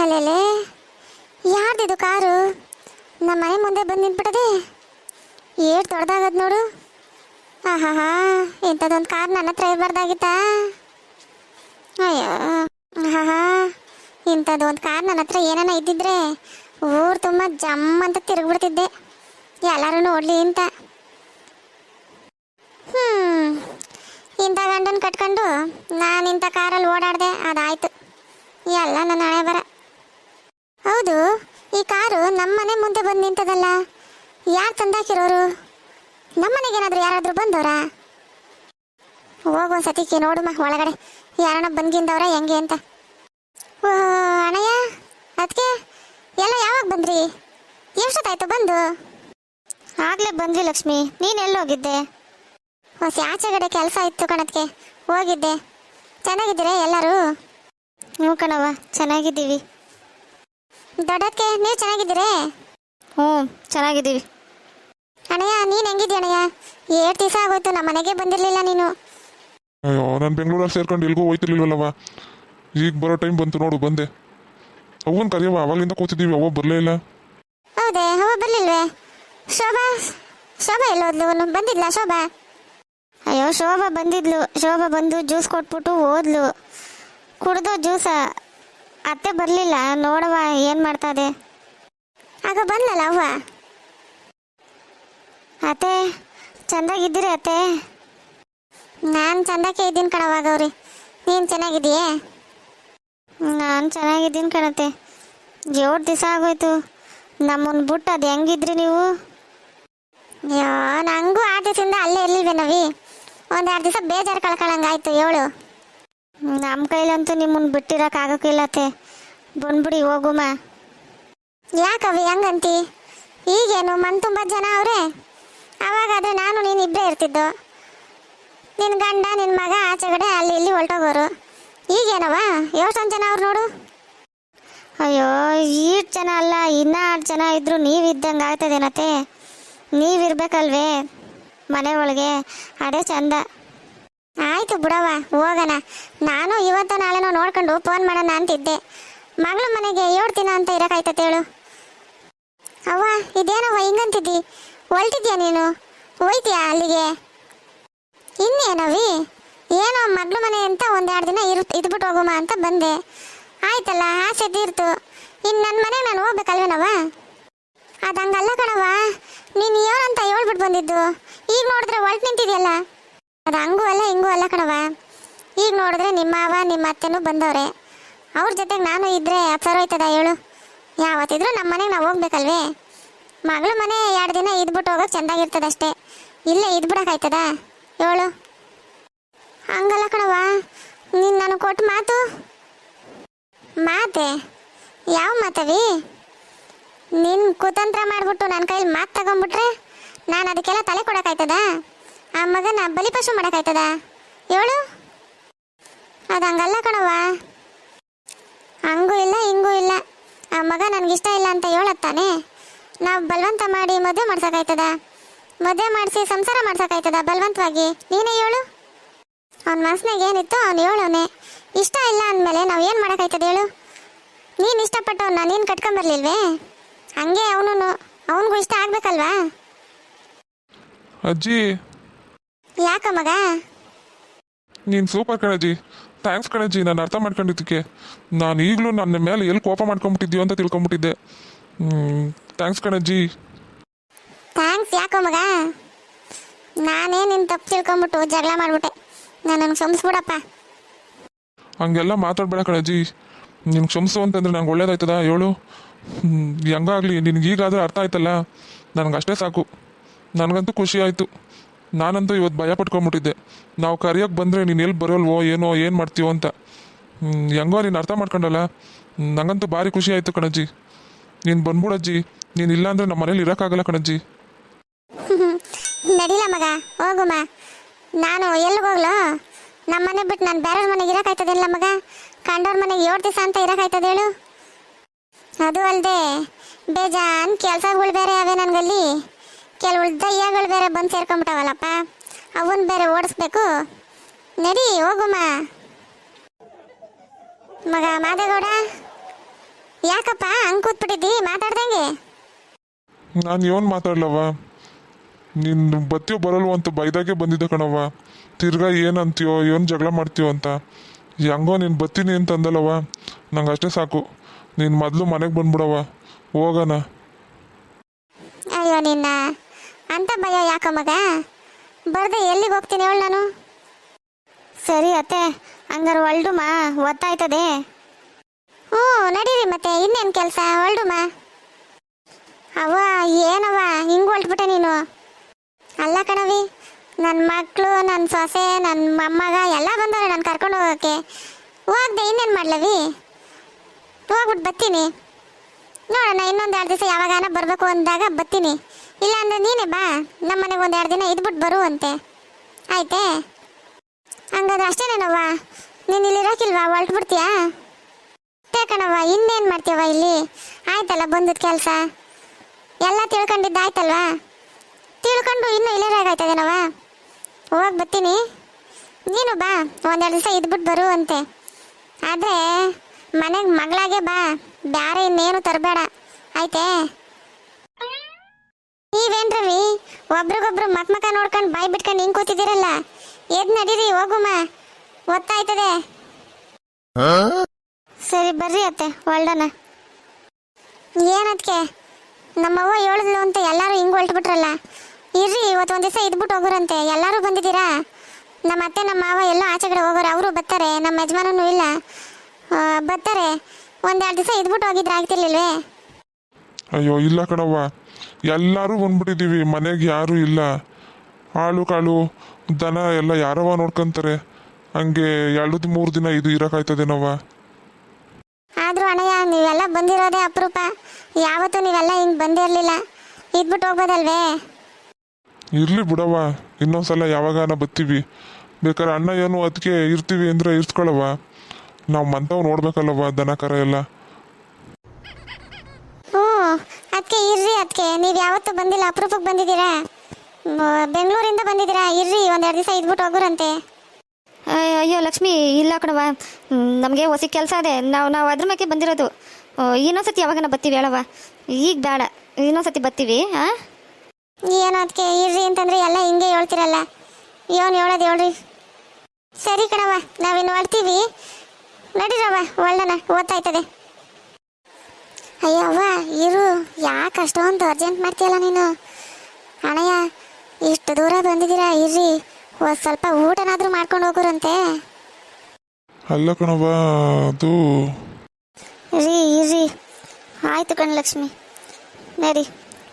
ಅಲ್ಲೆಲೆ ಯಾರ್ದಿದು car ನಮ್ಮ ಮನೆ ಮುಂದೆ ಬಂದು ನಿಂತ್ಬಿಟ್ಟದೆ. ಏಟ್ ದೊಡ್ಡದಾಗದ್ ನೋಡು. ಆಹಾ, ಇಂಥದ್ದೊಂದು ಕಾರ್ ನನ್ನ ಹತ್ರ ಇರಬಾರ್ದಾಗಿತ್ತಾ? ಅಯ್ಯೋ, ಆಹಾ, ಇಂಥದ್ದೊಂದು ಕಾರ್ ನನ್ನ ಹತ್ರ ಏನಾನ ಇದ್ದಿದ್ರೆ ಊರು ತುಂಬ ಜಮ್ ಅಂತ ತಿರುಗ್ಬಿಡ್ತಿದ್ದೆ, ಎಲ್ಲರೂ ನೋಡ್ಲಿ ಅಂತ. ಇಂಥ ಗಂಡನ ಕಟ್ಕೊಂಡು ನಾನು ಇಂಥ ಕಾರಲ್ಲಿ ಓಡಾಡಿದೆ, ಅದಾಯ್ತು ಎಲ್ಲ ನನ್ನ ಹಣೆ ಬರ. ಹೌದು, ಈ ಕಾರು ನಮ್ಮ ಮನೆ ಮುಂದೆ ಬಂದು ನಿಂತದಲ್ಲ, ಯಾರು ತಂದಾಕಿರೋರು? ನಮ್ಮನೆಗೇನಾದರೂ ಯಾರಾದರೂ ಬಂದವರಾ? ಹೋಗೋ ಸತಿಕೆ ನೋಡುಮ್ಮ ಒಳಗಡೆ ಯಾರನ್ನ ಬಂದ್ಗಿಂದವ್ರ ಹೆಂಗೆ ಅಂತ. ಓ ಅಣ್ಣಯ್ಯ, ಅದಕ್ಕೆ ಎಲ್ಲ ಯಾವಾಗ ಬಂದ್ರಿ? ಎಷ್ಟೊತ್ತಾಯ್ತು ಬಂದು? ಆಗಲೇ ಬಂದ್ವಿ ಲಕ್ಷ್ಮಿ, ನೀನು ಎಲ್ಲೋಗಿದ್ದೆ? ಹೊಸ ಆಚೆಗಡೆ ಕೆಲಸ ಇತ್ತು ಕಣತ್ಗೆ ಹೋಗಿದ್ದೆ. ಚೆನ್ನಾಗಿದ್ದೀರಾ ಎಲ್ಲರೂ? ಹ್ಞೂ ಕಣವ್ವ, ಚೆನ್ನಾಗಿದ್ದೀವಿ. ದೊಡ್ಡದಕ್ಕೆ ನೀವು ಚೆನ್ನಾಗಿದ್ದೀರೇ? ಹ್ಞೂ ಚೆನ್ನಾಗಿದ್ದೀವಿ. ಅಣ್ಣಯ್ಯ ನೀನು ಹೆಂಗಿದ್ದೀಯ ಅಣ್ಣಯ್ಯ? 7 ದಿವಸ ಆಗೋಯ್ತು, ನಮ್ಮ ಮನೆಗೆ ಬಂದಿರಲಿಲ್ಲ ನೀನು. ಅಯ್ಯೋ, ನಾನು ಬೆಂಗಳೂರಲ್ಲಿ ಸೇರ್ಕೊಂಡು ಎಲ್ಗೂ ಹೋಯ್ತಿರ್ಲಿಲ್ವಲ್ಲವ, ಈಗ ಬರೋ ಟೈಮ್ ಬಂತು ನೋಡು ಬಂದೆ. ಅವನ್ ಕರೆಯವ, ಅವಾಗಲಿಂದ ಕೂತಿದ್ದೀವಿ, ಅವ್ವ ಬರಲೇ ಇಲ್ಲ. ಹೌದೇ, ಅವ ಬರಲಿಲ್ವೇ? ಶೋಭಾ ಶೋಭಾ ಎಲ್ಲೋದ್ಲು? ಬಂದಿದ್ಲಾ ಶೋಭಾ? ಅಯ್ಯೋ ಶೋಭಾ ಬಂದಿದ್ಲು, ಶೋಭಾ ಬಂದು ಜ್ಯೂಸ್ ಕೊಟ್ಬಿಟ್ಟು ಹೋದ್ಲು. ಕುಡ್ದು ಜ್ಯೂಸ, ಅತ್ತೆ ಬರಲಿಲ್ಲ. ನೋಡವ ಏನು ಮಾಡ್ತಾದೆ. ಆಗ ಬಂದ್ಲಲ್ಲ ಅವ್ವ. ಅತ್ತೆ ಚಂದಾಗಿದ್ದೀರಿ ಅತ್ತೆ? ನಾನು ಚಂದಕ್ಕೆ ಇದ್ದೀನಿ ಕಣವ್ವ ಗೌರಿ, ನೀನು ಚೆನ್ನಾಗಿದ್ದೀಯೇ? ನಾನು ಚೆನ್ನಾಗಿದ್ದೀನಿ ಕಣತ್ತೆ. 7 ದಿವಸ ಆಗೋಯ್ತು ನಮ್ಮನ್ನು ಬಿಟ್ಟು, ಅದು ಹೆಂಗಿದ್ರಿ ನೀವು? ಅಯ್ಯೋ, ನನಗೂ 6 ದಿವಸದಿಂದ ಅಲ್ಲೇ ಇರ್ಲಿಲ್ವೇ ನವಿ? 1-2 ದಿವಸ ಬೇಜಾರು ಕಳ್ಕೊಳ್ಳಂಗಾಯ್ತು. 7 ನಮ್ಮ ಕೈಲಂತೂ ನಿಮ್ಮನ್ನು ಬಿಟ್ಟಿರೋಕ್ಕಾಗೋಕ್ಕಿಲ್ಲತ್ತೆ. ಬಂದ್ಬಿಡಿ ಹೋಗುಮ. ಯಾಕವಿ ಹಂಗಂತಿ? ಈಗೇನು ಮನ್ ತುಂಬ ಜನ ಅವರೇ, ಅವಾಗಾದರೆ ನಾನು ನೀನು ಇಬ್ಬರೇ ಇರ್ತಿದ್ದು. ನಿನ್ನ ಗಂಡ ನಿನ್ನ ಮಗ ಆಚೆಗಡೆ ಅಲ್ಲಿ ಇಲ್ಲಿ ಹೊರಟೋಗೋರು. ಈಗೇನವ ಎಷ್ಟೊಂದು ಜನ ಅವ್ರು ನೋಡು. ಅಯ್ಯೋ, ಈಟ್ ಜನ ಅಲ್ಲ, ಇನ್ನೂ 8 ಜನ ಇದ್ದರೂ ನೀವಿದ್ದಂಗೆ ಆಗ್ತದೇನತ್ತೆ. ನೀವಿರ್ಬೇಕಲ್ವೇ ಮನೆ ಒಳಗೆ, ಅದೇ ಚಂದ. ಆಯಿತು ಬಿಡವ, ಹೋಗೋಣ. ನಾನು ಇವತ್ತು ನಾಳೆನೋ ನೋಡ್ಕೊಂಡು ಫೋನ್ ಮಾಡೋಣ ಅಂತಿದ್ದೆ. ಮಗಳ ಮನೆಗೆ 7 ದಿನ ಅಂತ ಇರೋಕ್ಕಾಯ್ತತೆ ಹೇಳು? ಅವ್ವ ಇದೇನವ್ವ ಹಿಂಗಂತಿದ್ದಿ? ಹೊಲ್ಟಿದ್ಯಾ ನೀನು? ಹೋಯ್ತೀಯಾ ಅಲ್ಲಿಗೆ? ಇನ್ನೇನವಿ, ಏನೋ ಮಗಳ ಮನೆ ಅಂತ 1-2 ದಿನ ಇದ್ಬಿಟ್ಟು ಹೋಗುಮ ಅಂತ ಬಂದೆ. ಆಯ್ತಲ್ಲ, ಆಸೆ ತೀರ್ತು. ಇನ್ನು ನನ್ನ ಮನೆಗೆ ನಾನು ಹೋಗ್ಬೇಕಲ್ವೇನವ? ಅದು ಹಂಗಲ್ಲ ಕಣವ, ನೀನು ಏನಂತ ಹೇಳ್ಬಿಟ್ಟು ಬಂದಿದ್ದು, ಈಗ ನೋಡಿದ್ರೆ ಹೊಲ್ಟು ನಿಂತಿದೆಯಲ್ಲ. ಅದು ಹಂಗೂ ಅಲ್ಲ ಹಿಂಗೂ ಅಲ್ಲ ಕಣವ. ಈಗ ನೋಡಿದ್ರೆ ನಿಮ್ಮ ಅವ ನಿಮ್ಮ ಅತ್ತೆನೂ ಬಂದವ್ರೆ, ಅವ್ರ ಜೊತೆಗೆ ನಾನು ಇದ್ದರೆ ಅಪ್ಸರೋಯ್ತದ ಹೇಳು? ಯಾವತ್ತಿದ್ರೂ ನಮ್ಮ ಮನೆಗೆ ನಾವು ಹೋಗ್ಬೇಕಲ್ವೇ? ಮಗಳ ಮನೆ 2 ದಿನ ಇದ್ಬಿಟ್ಟು ಹೋಗೋಕೆ ಚೆಂದಾಗಿರ್ತದಷ್ಟೇ, ಇಲ್ಲೇ ಇದ್ಬಿಡೋಕ್ಕಾಯ್ತದ ಹೇಳು? ಹಂಗಲ್ಲ ಕಣವ, ನೀನು ನನಗೆ ಕೊಟ್ಟು ಮಾತೆ ಯಾವ ಮಾತವಿ? ನಿನ್ನ ಕುತಂತ್ರ ಮಾಡಿಬಿಟ್ಟು ನನ್ನ ಕೈಲಿ ಮಾತು ತಗೊಂಡ್ಬಿಟ್ರೆ ನಾನು ಅದಕ್ಕೆಲ್ಲ ತಲೆ ಕೊಡೋಕ್ಕಾಯ್ತದ? ಆ ಮಗನ ಬಲಿಪಶು ಮಾಡೋಕ್ಕಾಯ್ತದ ಹೇಳು? ಅದು ಹಂಗಲ್ಲ ಕಣವ, ಹಂಗೂ ಇಲ್ಲ ಹಿಂಗೂ ಇಲ್ಲ. ಆ ಮಗ ನನಗಿಷ್ಟ ಇಲ್ಲ ಅಂತ ಹೇಳತ್ತಾನೆ. ನಾವು ಬಲವಂತ ಮಾಡಿ ಮದುವೆ ಮಾಡ್ಸೋಕ್ಕಾಯ್ತದ? ಮದುವೆ ಮಾಡಿಸಿ ಸಂಸಾರ ಮಾಡ್ಸೋಕ್ಕಾಯ್ತದ ಬಲವಂತವಾಗಿ? ನೀನೇ ಹೇಳು. ಅವನ ಮನಸ್ಸಿನಾಗ ಏನಿತ್ತು ಅವ್ನು ಹೇಳೋನೆ. ಇಷ್ಟ ಇಲ್ಲ ಅಂದಮೇಲೆ ನಾವು ಏನು ಮಾಡೋಕ್ಕಾಯ್ತದ ಹೇಳು? ನೀನು ಇಷ್ಟಪಟ್ಟವನ್ನ ನೀನು ಕಟ್ಕೊಂಬರ್ಲಿಲ್ವೇ? ಹಂಗೆ ಅವನಿಗೂ ಇಷ್ಟ ಆಗ್ಬೇಕಲ್ವಾ? ಅಜ್ಜಿ ಯಾಕ ಮಗ? ನೀನು ಸೂಪರ್ ಕಣಜ್ಜಿ, ಥ್ಯಾಂಕ್ಸ್ ಕಣಜ್ಜಿ. ನಾನು ಅರ್ಥ ಮಾಡ್ಕೊಂಡಿದ್ದಕ್ಕೆ. ನಾನು ಈಗಲೂ ನನ್ನ ಮೇಲೆ ಎಲ್ಲಿ ಕೋಪ ಮಾಡ್ಕೊಂಬಿಟ್ಟಿದ್ಯೋ ಅಂತ ತಿಳ್ಕೊಂಬಿಟ್ಟಿದ್ದೆ. ಥ್ಯಾಂಕ್ಸ್ ಕಣಜ್ಜಿ. ಥ್ಯಾಂಕ್ಸ್ ಯಾಕೋ ಮಗ? ನಾನೇ ನಿನ್ನ ತಪ್ಪು ತಿಳ್ಕೊಂಬಿಟ್ಟು ಜಗಳ ಮಾಡಿಬಿಟ್ಟೆ. ನನಗೆ ಕ್ಷಮಿಸ್ಬಿಡಪ್ಪ. ಹಂಗೆಲ್ಲ ಮಾತಾಡ್ಬೇಡ ಕಣಜ್ಜಿ. ನಿನ್ಗೆ ಕ್ಷಮಿಸು ಅಂತಂದ್ರೆ ನಂಗೆ ಒಳ್ಳೇದಾಯ್ತದ ಹೇಳು? ಹೆಂಗಾಗಲಿ, ನಿನಗೀಗಾದರೂ ಅರ್ಥ ಆಯ್ತಲ್ಲ, ನನಗಷ್ಟೇ ಸಾಕು. ನನಗಂತೂ ಖುಷಿ ಆಯಿತು. ನಾನಂತೂ ಇವತ್ತು ಭಯ ಪಟ್ಕೊಂಬಿಟ್ಟಿದ್ದೆ, ನಾವು ಕರೆಯೋಕ್ಕೆ ಬಂದರೆ ನೀನು ಎಲ್ಲಿ ಬರೋಲ್ವೋ ಏನೋ, ಏನು ಮಾಡ್ತೀವೋ ಅಂತ. ಹೆಂಗೋ ನೀನು ಅರ್ಥ ಮಾಡ್ಕೊಂಡಲ್ಲ, ನನಗಂತೂ ಭಾರಿ ಖುಷಿ ಆಯಿತು ಕಣಜ್ಜಿ. ನೀನು ಬಂದ್ಬಿಡಜ್ಜಿ, ನೀನು ಇಲ್ಲಾಂದರೆ ನಮ್ಮ ಮನೇಲಿ ಇರೋಕ್ಕಾಗಲ್ಲ ಕಣಜ್ಜಿ. ನಡಿಲ ಮಗ, ಹೋಗುಮ. ನಾನು ಎಲ್ಲಿಗೋಗ್ಲು? ನಮ್ಮ ಮನೆ ಬಿಟ್ಟು ನಾನು ಬೇರೆಯವ್ರ ಮನೆಗೆ ಇರೋಕ್ಕಾಯ್ತದಿಲ್ಲ ಮಗ. ಕಂಡವ್ರ ಮನೆಗೆ 7 ದಿವಸ ಅಂತ ಇರೋಕ್ಕಾಯ್ತದ ಹೇಳು? ಅದು ಅಲ್ಲದೆ ಬೇಜಾನ್ ಕೆಲಸಗಳು ಬೇರೆ ಅವೇ ನನಗಲ್ಲಿ. ಕೆಲವು ದಯ್ಯಗಳು ಬೇರೆ ಬಂದು ಸೇರ್ಕೊಂಬಿಟ್ಟವಲ್ಲಪ್ಪ, ಅವನ್ನ ಬೇರೆ ಓಡಿಸ್ಬೇಕು. ನಡಿ ಹೋಗುಮ್ಮ. ಮಗ ಮಾದೇಗೌಡ, ಯಾಕಪ್ಪ ಹಂಗೆ ಕೂತ್ಬಿಟ್ಟಿದ್ದಿ ಮಾತಾಡ್ದಂಗೆ? ನಾನು ಏನು ಮಾತಾಡ್ಲವ, ನೀನು ಬತ್ತಿಯೋ ಬರಲ್ವೋ ಅಂತ ಬೈದಾಗೆ ಬಂದಿದ್ದೆ ಕಣವ್ವ. ತಿರ್ಗಾ ಏನು ಅಂತೀಯೋ ಏನು ಜಗಳ ಮಾಡ್ತೀಯೋ ಅಂತ. ಹೆಂಗೋ ನೀನು ಬತ್ತೀನಿ ಅಂತ ಅಂದಲ್ಲವ, ನಂಗೆ ಅಷ್ಟೇ ಸಾಕು. ನೀನು ಮೊದಲು ಮನೆಗೆ ಬಂದ್ಬಿಡವ, ಹೋಗೋಣ. ಅಯ್ಯೋ ನಿನ್ನ ಅಂತ ಭಯ ಯಾಕ ಮಗ? ಬರ್ದೆ ಎಲ್ಲಿಗೆ ಹೋಗ್ತೀನಿ ಹೇಳು ನಾನು? ಸರಿ ಅತ್ತೆ, ಹಂಗಾರೆ ಹೊಲ್ಡುಮ, ಒತ್ತಾಯ್ತದೆ. ಹ್ಞೂ ನಡೀರಿ ಮತ್ತೆ, ಇನ್ನೇನು ಕೆಲಸ, ಹೊಲ್ಡುಮ. ಅವ್ವ ಏನವ್ವ ಹಿಂಗೆ ಹೊಲ್ಟ್ಬಿಟ್ಟೆ ನೀನು? ಅಲ್ಲ ಕಣವಿ, ನನ್ನ ಮಕ್ಕಳು, ನನ್ನ ಸೊಸೆ, ನನ್ನ ಮೊಮ್ಮಗ ಎಲ್ಲ ಬಂದವ್ರೆ ನಾನು ಕರ್ಕೊಂಡು ಹೋಗೋಕ್ಕೆ. ಹೋಗ್ದೆ ಇನ್ನೇನು ಮಾಡ್ಲವಿ? ಹೋಗ್ಬಿಟ್ಟು ಬರ್ತೀನಿ. ನೋಡೋಣ ಇನ್ನೊಂದು 2 ದಿವಸ ಯಾವಾಗಾನ ಬರಬೇಕು ಅಂದಾಗ ಬರ್ತೀನಿ. ಇಲ್ಲ ಅಂದ್ರೆ ನೀನೇ ಬಾ, ನಮ್ಮ ಮನೆಗೆ 1-2 ದಿನ ಇದ್ಬಿಟ್ಟು ಬರುವಂತೆ, ಆಯ್ತೇ? ಹಂಗಾದ್ರೆ ಅಷ್ಟೇನೇನವ್ವ, ನೀನು ಇಲ್ಲಿ ಇರೋಕಿಲ್ವಾ? ಹೊಲ್ಟ್ಬಿಡ್ತೀಯಾ? ಕಣವ್ವ, ಇನ್ನೇನು ಮಾಡ್ತೀಯವ್ವ ಇಲ್ಲಿ? ಆಯ್ತಲ್ಲ ಬಂದದ ಕೆಲಸ ಎಲ್ಲ ತಿಳ್ಕೊಂಡಿದ್ದಾಯ್ತಲ್ವಾ? ತಿಳ್ಕೊಂಡು ಇನ್ನೂ ಇಲ್ಲಿರಾಗಾಯ್ತದೇನವ? ಹೋಗಿ ಬರ್ತೀನಿ, ನೀನು ಬಾ, 1-2 ದಿವಸ ಇದ್ಬಿಟ್ಟು ಬರುವಂತೆ. ಆದರೆ ಮನೆಗೆ ಮಗಳಾಗೆ ಬಾ, ಬ್ಯಾರೆ ಇನ್ನೇನು ತರಬೇಡ, ಆಯ್ತೇ? ನೀವೇನ್ ರವಿ ಒಬ್ರಿಗೊಬ್ರು ಮಕ್ಕ ನೋಡ್ಕೊಂಡು ಬಾಯ್ ಬಿಟ್ಕೊಂಡು ಹಿಂಗೆ ಕೂತಿದ್ದೀರಲ್ಲ? ಎದ್ ನಡೀರಿ, ಹೋಗುಮ, ಒತ್ತಾಯ್ತದೆ. ಸರಿ ಬರ್ರಿ ಅತ್ತೆ, ಹೊಲ್ಡೋಣ. ಏನದಕ್ಕೆ ನಮ್ಮವ್ವ ಹೇಳಿದ್ಲು ಅಂತ ಎಲ್ಲರೂ ಹಿಂಗೆ ಹೊಲ್ಟ್ಬಿಟ್ರಲ್ಲ? ಇರ್ರಿ, ಇವತ್ತು 1 ದಿವಸ ಇದ್ಬಿಟ್ಟು ಹೋಗೋರಂತೆ. ಎಲ್ಲರೂ ಬಂದಿದ್ದೀರಾ? ನಮ್ಮ ಅತ್ತೆ ನಮ್ಮ ಮಾವ ಎಲ್ಲ ಆಚೆ ಕಡೆ ಹೋಗೋರು, ಅವರು ಬರ್ತಾರೆ. ನಮ್ಮ ಯಜಮಾನೂ ಇಲ್ಲ, ಬರ್ತಾರೆ. 1-2 ದಿವಸ ಇದ್ಬಿಟ್ಟು ಹೋಗಿದ್ರೆ ಆಗ್ತಿರ್ಲಿಲ್ವೇ? ಅಯ್ಯೋ ಇಲ್ಲ ಕಣವ್ವ, ಎಲ್ಲರೂ ಬಂದ್ಬಿಟ್ಟಿದ್ದೀವಿ, ಮನೆಗೆ ಯಾರೂ ಇಲ್ಲ. ಆಳು ಕಾಳು ದನ ಎಲ್ಲ ಯಾರವ ನೋಡ್ಕೊಂತಾರೆ. ಹಂಗೆ 2-3 ದಿನ ಇದು ಇರೋಕ್ಕಾಯ್ತದೇನವ್ವ? ಆದರೂ ಅಣ್ಣಯ್ಯ, ನೀವೆಲ್ಲ ಬಂದಿರೋದೇ ಅಪರೂಪ. ಯಾವತ್ತೂ ನೀವೆಲ್ಲ ಹಿಂಗೆ ಬಂದೇ ಇರಲಿಲ್ಲ. ಇದ್ಬಿಟ್ಟು ಹೋಗ್ಬೋದಲ್ವೇ? ಇರಲಿ ಬಿಡವ್ವ, ಇನ್ನೊಂದ್ಸಲ ಯಾವಾಗಾನ ಬರ್ತೀವಿ. ಬೇಕಾದ್ರೆ ಅಣ್ಣ ಏನು ಅದಕ್ಕೆ ಇರ್ತೀವಿ ಅಂದರೆ ಇರ್ಸ್ಕೊಳವ್ವ. ನಾವು ಮಂತವ್ ನೋಡ್ಬೇಕಲ್ಲವ್ವ, ದನ ಕರ ಎಲ್ಲ. ಹ್ಞೂ ಅದಕ್ಕೆ ಇರ್ರಿ. ಅದಕ್ಕೆ ನೀವು ಯಾವತ್ತೂ ಬಂದಿಲ್ಲ, ಅಪರೂಪಕ್ಕೆ ಬಂದಿದ್ದೀರಾ. ಬೆಂಗಳೂರಿಂದ ಬಂದಿದ್ದೀರಾ. ಇರ್ರಿ, 1-2 ದಿವಸ ಇದ್ಬಿಟ್ಟು ಹೋಗೋರಂತೆ. ಅಯ್ಯೋ ಲಕ್ಷ್ಮಿ, ಇಲ್ಲ ಕಣವ, ನಮಗೆ ಹೊಸ ಕೆಲಸ ಇದೆ. ನಾವು ಅದ್ರ ಮೇಲೆ ಬಂದಿರೋದು. ಇನ್ನೊಂದ್ಸತಿ ಯಾವಾಗನ ಬರ್ತೀವಿ ಹೇಳವ, ಈಗ ಬೇಡ, ಇನ್ನೊಂದ್ಸತಿ ಬರ್ತೀವಿ. ಹಾಂ ಏನೋ ಅದಕ್ಕೆ ಇರ್ರಿ ಅಂತಂದ್ರೆ ಎಲ್ಲ ಹಿಂಗೆ ಹೇಳ್ತಿರಲ್ಲ. ಏನು ಹೇಳೋದು ಹೇಳ್ರಿ? ಸರಿ ಕಣವ, ನಾವಿನ್ನು ಹೊಳ್ತೀವಿ, ನಡೀರವ ಒಳ್ಳನ, ಓದ್ತಾಯ್ತದೆ. ಅಯ್ಯವ್ವ ಇರು, ಯಾಕೆ ಅಷ್ಟೊಂದು ಅರ್ಜೆಂಟ್ ಮಾಡ್ತೀಯಲ್ಲ ನೀನು? ಅಣ್ಣಯ್ಯ, ಇಷ್ಟು ದೂರ ಬಂದಿದ್ದೀರಾ, ಇರ್ರಿ, ಸ್ವಲ್ಪ ಊಟನಾದರೂ ಮಾಡ್ಕೊಂಡು ಹೋಗೋರಂತೆ. ಅಲ್ಲ ಕಣವ್ವ, ಅದು ರೀ ಇರ್ರಿ. ಆಯ್ತು ಕಣ್ ಲಕ್ಷ್ಮಿ, ನಡಿ,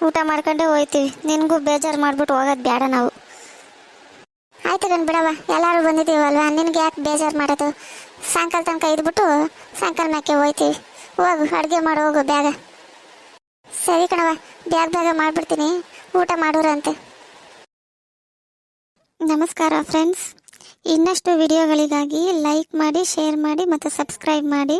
ಊಟ ಮಾಡ್ಕೊಂಡೇ ಹೋಯ್ತೀವಿ. ನಿನಗೂ ಬೇಜಾರು ಮಾಡ್ಬಿಟ್ಟು ಹೋಗೋದು ಬೇಡ ನಾವು. ಆಯ್ತು ಕಣ್ ಬಿಡವ, ಎಲ್ಲರೂ ಬಂದಿದ್ದೀವಲ್ವ, ನಿನಗೆ ಯಾಕೆ ಬೇಜಾರು ಮಾಡೋದು? ಸಾಯಂಕಾಲ ತನಕ ಇದ್ಬಿಟ್ಟು ಸಾಯಂಕಾಲ ಮ್ಯಾಕೆ ಹೋಯ್ತೀವಿ. ಹೋಗು, ಅಡುಗೆ ಮಾಡಿ ಹೋಗು ಬೇಗ. ಸರಿ ಕಣವ, ಬೇಗ ಮಾಡಿಬಿಡ್ತೀನಿ, ಊಟ ಮಾಡೋರಂತೆ. ನಮಸ್ಕಾರ ಫ್ರೆಂಡ್ಸ್, ಇನ್ನಷ್ಟು ವಿಡಿಯೋಗಳಿಗಾಗಿ ಲೈಕ್ ಮಾಡಿ, ಶೇರ್ ಮಾಡಿ ಮತ್ತು ಸಬ್ಸ್ಕ್ರೈಬ್ ಮಾಡಿ.